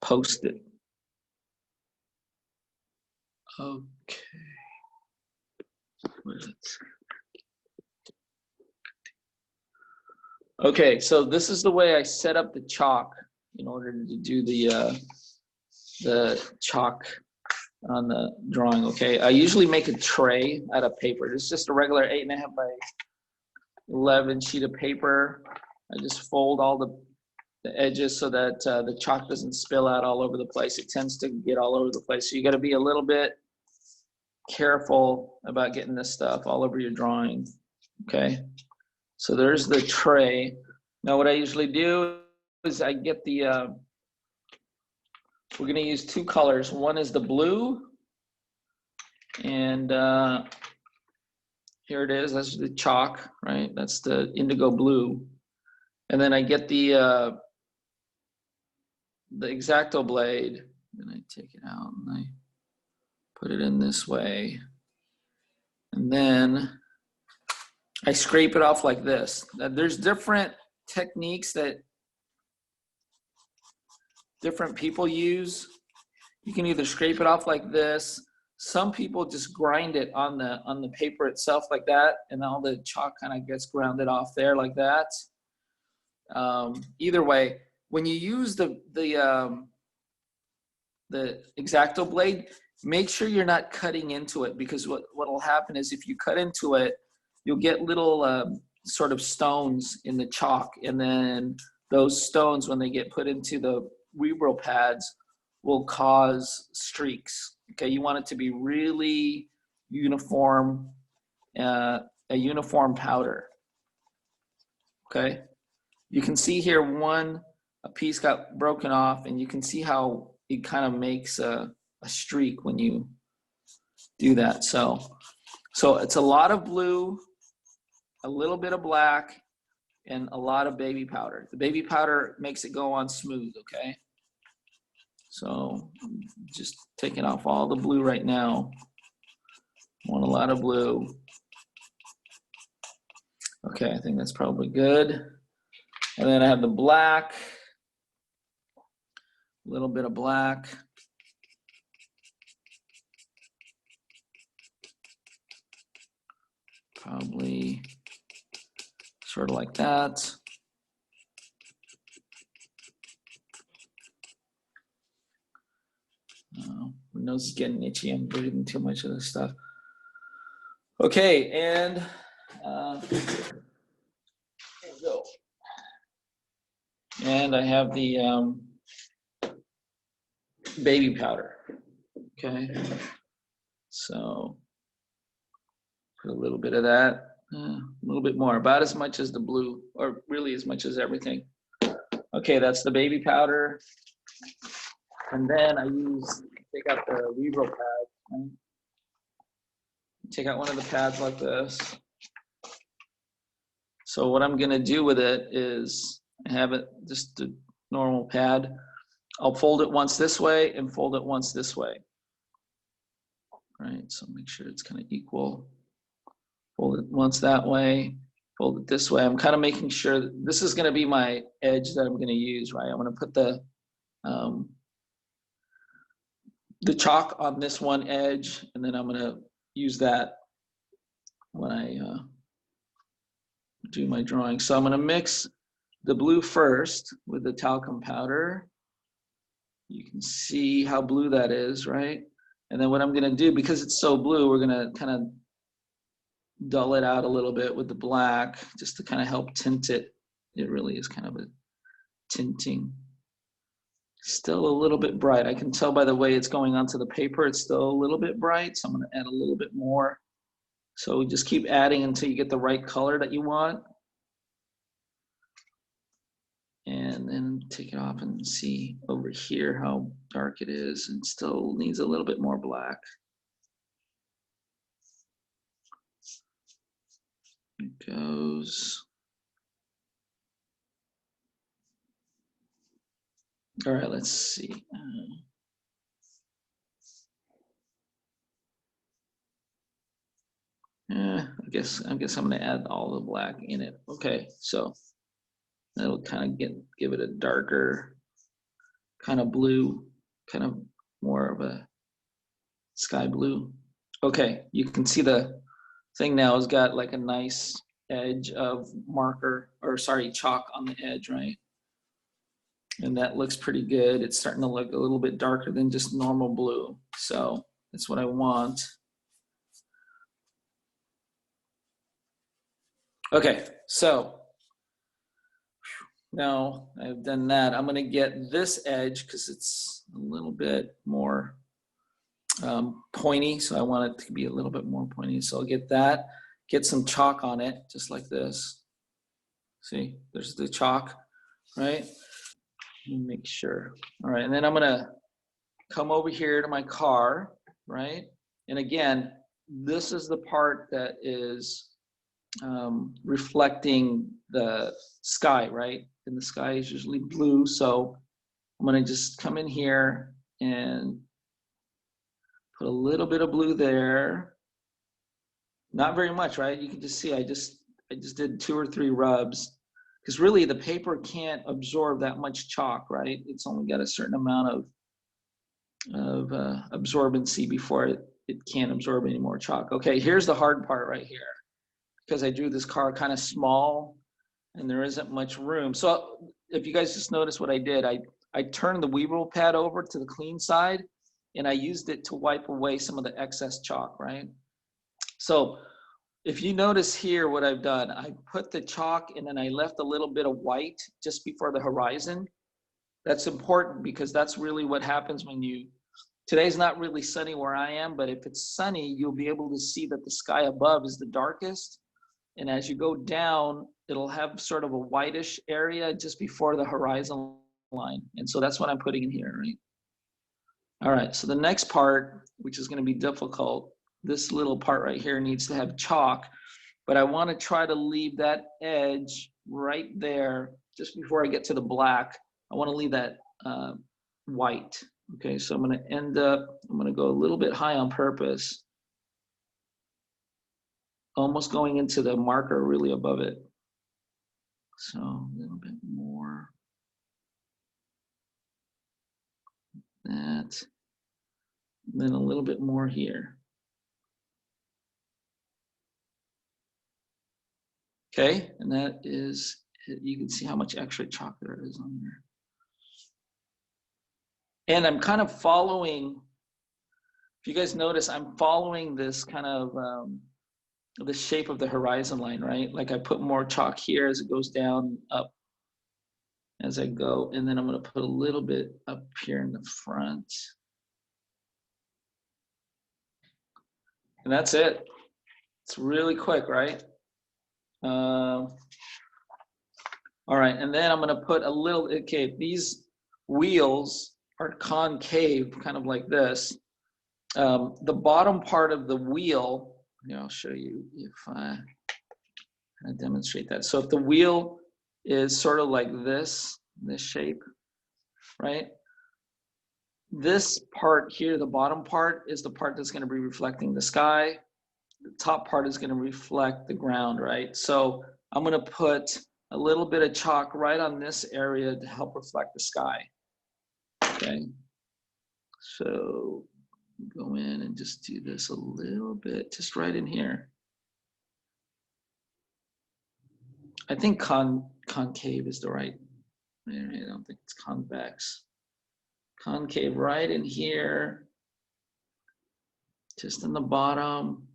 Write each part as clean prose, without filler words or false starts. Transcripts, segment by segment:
post it. Okay. Okay, so this is the way I set up the chalk in order to do the chalk on the drawing. Okay, I usually make a tray out of paper. It's just a regular 8.5 by 11 sheet of paper. I just fold all the edges so that the chalk doesn't spill out all over the place. It tends to get all over the place, so you got to be a little bit careful about getting this stuff all over your drawing. Okay, so there's the tray. Now what I usually do is I get the we're going to use two colors. One is the blue, and here it is. That's the chalk, right? That's the indigo blue. And then I get the X-Acto blade, and I take it out and I put it in this way. And then I scrape it off like this. Now, there's different techniques that different people use. You can either scrape it off like this. Some people just grind it on the paper itself like that, and all the chalk kind of gets grounded off there like that. Either way, when you use the X-Acto blade, make sure you're not cutting into it, because what will happen is if you cut into it, you'll get little sort of stones in the chalk, and then those stones, when they get put into the Weeble pads, will cause streaks. Okay, you want it to be really uniform, a uniform powder. Okay, you can see here a piece got broken off, and you can see how it kind of makes a streak when you do that. So it's a lot of blue, a little bit of black, and a lot of baby powder. The baby powder makes it go on smooth, okay? So I'm just taking off all the blue right now. I want a lot of blue. Okay, I think that's probably good. And then I have the black, a little bit of black. Probably sort of like that. My nose is getting itchy. I'm breathing too much of this stuff. Okay, and there we go. And I have the baby powder. Okay, so put a little bit of that, a little bit more, about as much as the blue, or really as much as everything. Okay, that's the baby powder. And then I take out the Weeble pad. Right? Take out one of the pads like this. So what I'm gonna do with it is I have it just a normal pad. I'll fold it once this way and fold it once this way. Right, so make sure it's kind of equal. Fold it once that way, fold it this way. I'm kind of making sure that this is gonna be my edge that I'm gonna use, right? I'm gonna put the chalk on this one edge, and then I'm gonna use that when I do my drawing. So I'm gonna mix the blue first with the talcum powder. You can see how blue that is, right? And then what I'm gonna do, because it's so blue, we're gonna kind of dull it out a little bit with the black, just to kind of help tint it. It really is kind of a tinting. Still a little bit bright. I can tell by the way it's going onto the paper, it's still a little bit bright, so I'm gonna add a little bit more. So just keep adding until you get the right color that you want. And then take it off and see over here how dark it is, and still needs a little bit more black. It goes. All right, let's see. I guess I'm gonna add all the black in it. Okay, so that'll kind of give it a darker kind of blue, kind of more of a sky blue. Okay, you can see the thing now has got like a nice edge of marker, or sorry, chalk on the edge, right? And that looks pretty good. It's starting to look a little bit darker than just normal blue. So that's what I want. Okay, so now I've done that. I'm gonna get this edge because it's a little bit more pointy. So I want it to be a little bit more pointy. So I'll get that, get some chalk on it, just like this. See, there's the chalk, right? Let me make sure. All right, and then I'm gonna come over here to my car, right? And again, this is the part that is reflecting the sky, right? And the sky is usually blue, so I'm gonna just come in here and put a little bit of blue there. Not very much, right? You can just see I just did 2 or 3 rubs, because really the paper can't absorb that much chalk, right? It's only got a certain amount of absorbency before it can't absorb any more chalk. Okay, here's the hard part right here, because I drew this car kind of small and there isn't much room. So if you guys just notice what I did, I turned the Weeble pad over to the clean side and I used it to wipe away some of the excess chalk, right? So if you notice here what I've done, I put the chalk and then I left a little bit of white just before the horizon. That's important because that's really what happens when today's not really sunny where I am, but if it's sunny, you'll be able to see that the sky above is the darkest. And as you go down, it'll have sort of a whitish area just before the horizon line. And so that's what I'm putting in here, right? All right, so the next part, which is gonna be difficult, this little part right here needs to have chalk, but I wanna try to leave that edge right there just before I get to the black. I wanna leave that white. Okay, so I'm gonna go a little bit high on purpose, almost going into the marker really above it. So a little bit more. That. Then a little bit more here. Okay, and that is, you can see how much extra chalk there is on there. And I'm kind of following, if you guys notice, I'm following this kind of, the shape of the horizon line, right? Like I put more chalk here as it goes down, up as I go, and then I'm gonna put a little bit up here in the front. And that's it. It's really quick, right? All right, and then I'm gonna put a little, okay, these wheels are concave, kind of like this. The bottom part of the wheel, I'll show you if I demonstrate that. So if the wheel is sort of like this shape, right? This part here, the bottom part, is the part that's gonna be reflecting the sky. The top part is gonna reflect the ground, right? So I'm gonna put a little bit of chalk right on this area to help reflect the sky, okay? So go in and just do this a little bit, just right in here. I think concave is the right, I don't think it's convex. Concave right in here, just in the bottom.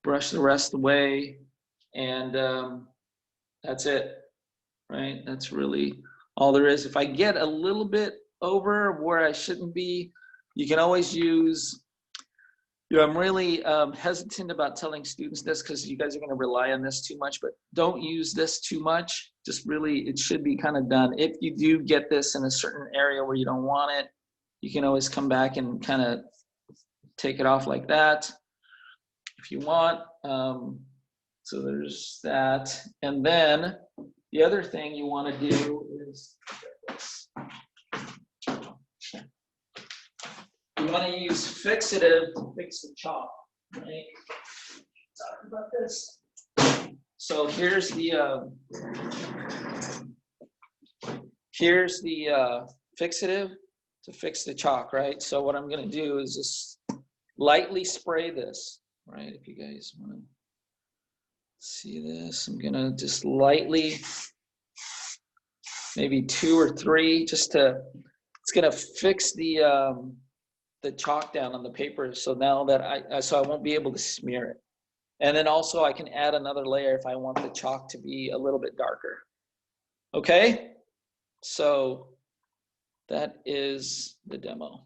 Brush the rest away, and that's it, right? That's really all there is. If I get a little bit over where I shouldn't be, you can always use, I'm really hesitant about telling students this because you guys are gonna rely on this too much, but don't use this too much. Just really, it should be kind of done. If you do get this in a certain area where you don't want it, you can always come back and kind of take it off like that if you want. So there's that. And then the other thing you want to do is this. You want to use fixative to fix the chalk, right? Talk about this. So here's the Here's the fixative to fix the chalk, right? So what I'm gonna do is just lightly spray this, right? If you guys wanna see this, I'm gonna just lightly, maybe 2 or 3, just to, it's gonna fix the chalk down on the paper. So now that so I won't be able to smear it. And then also I can add another layer if I want the chalk to be a little bit darker. Okay, so that is the demo.